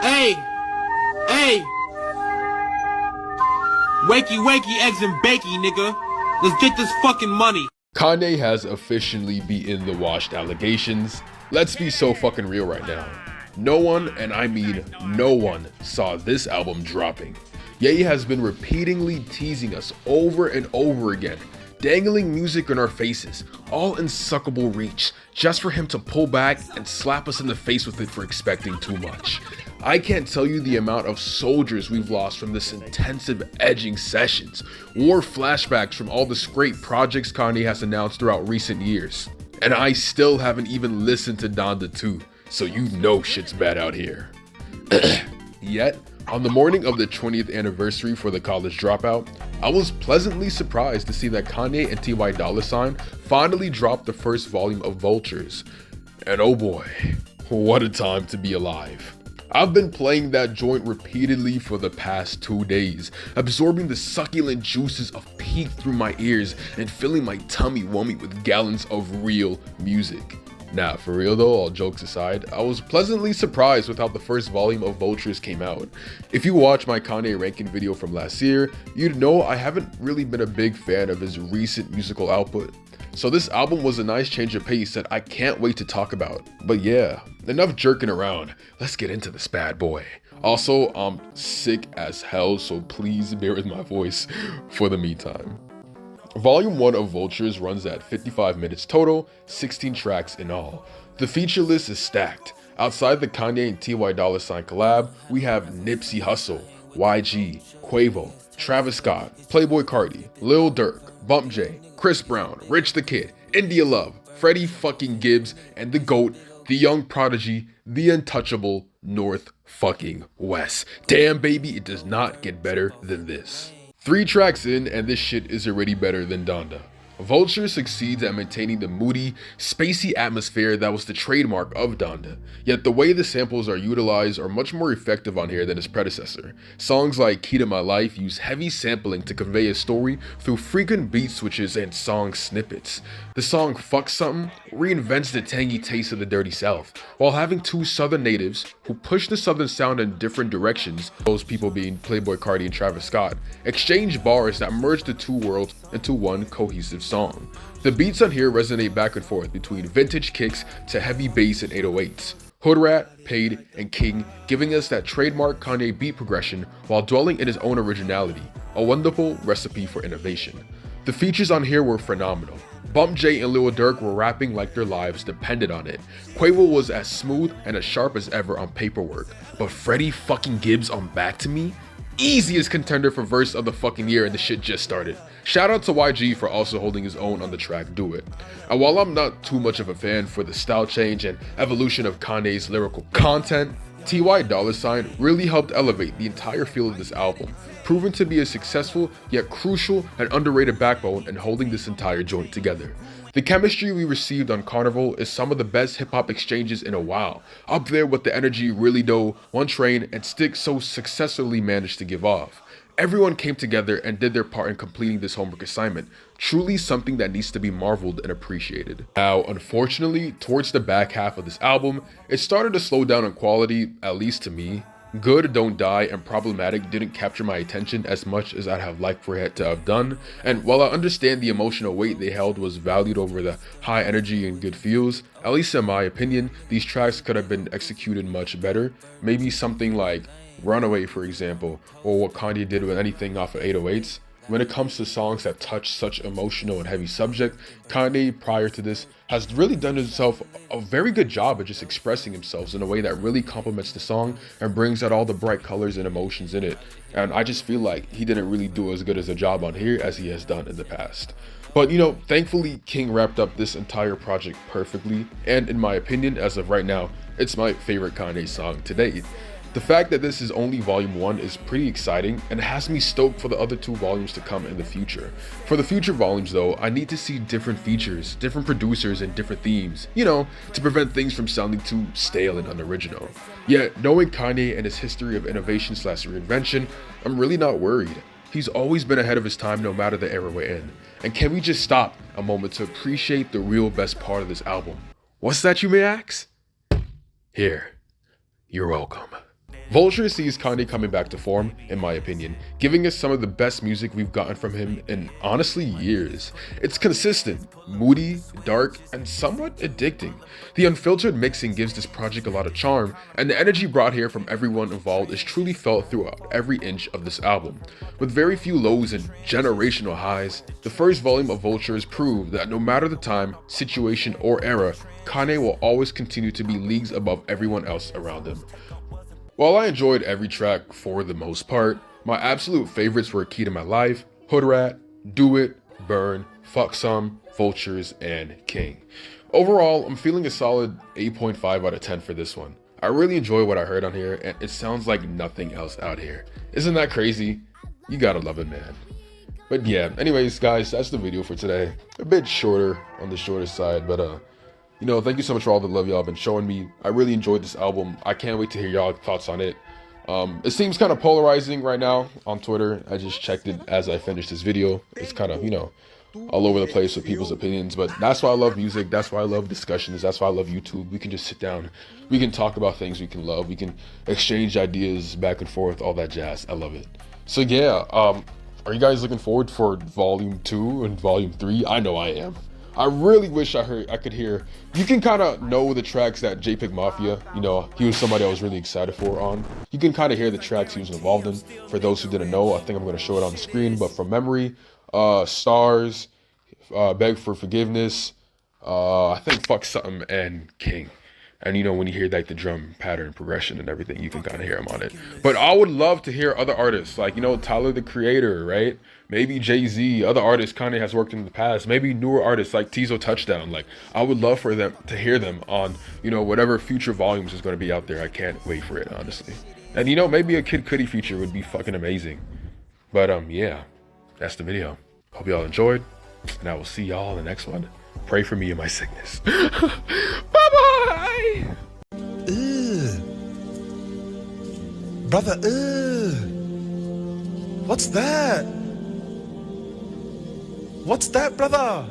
Hey, hey, wakey, eggs and bakey, nigga. Let's get this fucking money. Kanye has officially beaten the washed allegations. Let's be so fucking real right now. No one, and I mean no one, saw this album dropping. Ye has been repeatedly teasing us over and over again, dangling music in our faces, all in suckable reach, just for him to pull back and slap us in the face with it for expecting too much. I can't tell you the amount of soldiers we've lost from this intensive edging sessions, war flashbacks from all the great projects Kanye has announced throughout recent years. And I still haven't even listened to Donda 2, so you know shit's bad out here. Yet, on the morning of the 20th anniversary for the college dropout, I was pleasantly surprised to see that Kanye and T.Y. Dolla $ign finally dropped the first volume of Vultures. And oh boy, what a time to be alive. I've been playing that joint repeatedly for the past 2 days, absorbing the succulent juices of peak through my ears and filling my tummy wummy with gallons of real music. Nah, for real though, all jokes aside, I was pleasantly surprised with how the first volume of Vultures came out. If you watch my Kanye ranking video from last year, you'd know I haven't really been a big fan of his recent musical output. So this album was a nice change of pace that I can't wait to talk about. But yeah, enough jerking around, let's get into this bad boy. Also, I'm sick as hell, so please bear with my voice for the meantime. Volume 1 of Vultures runs at 55 minutes total, 16 tracks in all. The feature list is stacked. Outside the Kanye and T.Y. Dolla $ign collab, we have Nipsey Hussle, YG, Quavo, Travis Scott, Playboi Carti, Lil Durk, Bump J, Chris Brown, Rich the Kid, India Love, Freddie fucking Gibbs, and the GOAT, the young prodigy, the untouchable North fucking West. Damn baby, it does not get better than this. 3 tracks in and this shit is already better than Donda. Vulture succeeds at maintaining the moody, spacey atmosphere that was the trademark of Donda, yet the way the samples are utilized are much more effective on here than its predecessor. Songs like Key to My Life use heavy sampling to convey a story through frequent beat switches and song snippets. The song Fuck Something reinvents the tangy taste of the Dirty South, while having 2 southern natives who push the southern sound in different directions, those people being Playboi Carti and Travis Scott, exchange bars that merge the 2 worlds into one cohesive song. The beats on here resonate back and forth between vintage kicks to heavy bass and 808s. Hoodrat, Paid, and King giving us that trademark Kanye beat progression while dwelling in his own originality, a wonderful recipe for innovation. The features on here were phenomenal. Bump J and Lil Durk were rapping like their lives depended on it. Quavo was as smooth and as sharp as ever on paperwork, but Freddie fucking Gibbs on Back to Me? Easiest contender for verse of the fucking year and the shit just started. Shout out to YG for also holding his own on the track Do It. And while I'm not too much of a fan for the style change and evolution of Kanye's lyrical content, T.Y. Dolla $ign really helped elevate the entire feel of this album, proven to be a successful yet crucial and underrated backbone in holding this entire joint together. The chemistry we received on Carnival is some of the best hip-hop exchanges in a while, up there with the energy Really Doe, One Train, and Stick so successfully managed to give off. Everyone came together and did their part in completing this homework assignment, truly something that needs to be marveled and appreciated. Now, unfortunately, towards the back half of this album, it started to slow down in quality, at least to me. Good, Don't Die, and Problematic didn't capture my attention as much as I'd have liked for it to have done, and while I understand the emotional weight they held was valued over the high energy and good feels, at least in my opinion, these tracks could have been executed much better. Maybe something like Runaway, for example, or what Kanye did with anything off of 808s. When it comes to songs that touch such emotional and heavy subject, Kanye prior to this has really done himself a very good job of just expressing himself in a way that really complements the song and brings out all the bright colors and emotions in it. And I just feel like he didn't really do as good as a job on here as he has done in the past. But you know, thankfully King wrapped up this entire project perfectly, and in my opinion, as of right now, it's my favorite Kanye song to date. The fact that this is only volume 1 is pretty exciting and has me stoked for the other 2 volumes to come in the future. For the future volumes though, I need to see different features, different producers, and different themes, you know, to prevent things from sounding too stale and unoriginal. Yet, knowing Kanye and his history of innovation/reinvention, I'm really not worried. He's always been ahead of his time no matter the era we're in. And can we just stop a moment to appreciate the real best part of this album? What's that, you may ask? Here, you're welcome. Vultures sees Kanye coming back to form, in my opinion, giving us some of the best music we've gotten from him in honestly years. It's consistent, moody, dark, and somewhat addicting. The unfiltered mixing gives this project a lot of charm, and the energy brought here from everyone involved is truly felt throughout every inch of this album. With very few lows and generational highs, the first volume of Vultures proved that no matter the time, situation, or era, Kanye will always continue to be leagues above everyone else around him. While I enjoyed every track for the most part, my absolute favorites were Key to My Life, Hood Rat, Do It, Burn, Fuck Some, Vultures, and King. Overall, I'm feeling a solid 8.5 out of 10 for this one. I really enjoy what I heard on here, and it sounds like nothing else out here. Isn't that crazy? You gotta love it, man. But yeah, anyways guys, that's the video for today. A bit shorter, on the shorter side, but you know, thank you so much for all the love y'all been showing me. I really enjoyed this album. I can't wait to hear y'all thoughts on it. It seems kind of polarizing right now on Twitter. I just checked it as I finished this video. It's kind of, you know, all over the place with people's opinions, but that's why I love music. That's why I love discussions. That's why I love YouTube. We can just sit down. We can talk about things we can love. We can exchange ideas back and forth, all that jazz. I love it. So yeah, are you guys looking forward for volume 2 and volume 3? I know I am. I really wish I could hear. You can kind of know the tracks that JPEG Mafia, you know, he was somebody I was really excited for on. You can kind of hear the tracks he was involved in. For those who didn't know, I think I'm going to show it on the screen, but from memory, Stars, Beg for Forgiveness, I think Fuck Something, and King. And you know, when you hear like the drum pattern progression and everything, you can kind of hear him on it. But I would love to hear other artists, like, you know, Tyler the Creator, right? Maybe Jay-Z, other artists Kanye has worked in the past, maybe newer artists like Tizo Touchdown. Like, I would love for them to hear them on, you know, whatever future volumes is going to be out there. I can't wait for it, honestly. And you know, maybe a Kid Cudi feature would be fucking amazing. But yeah, that's the video. Hope y'all enjoyed, and I will see y'all in the next one. Pray for me in my sickness. Bye-bye! Brother, what's that? What's that, brother?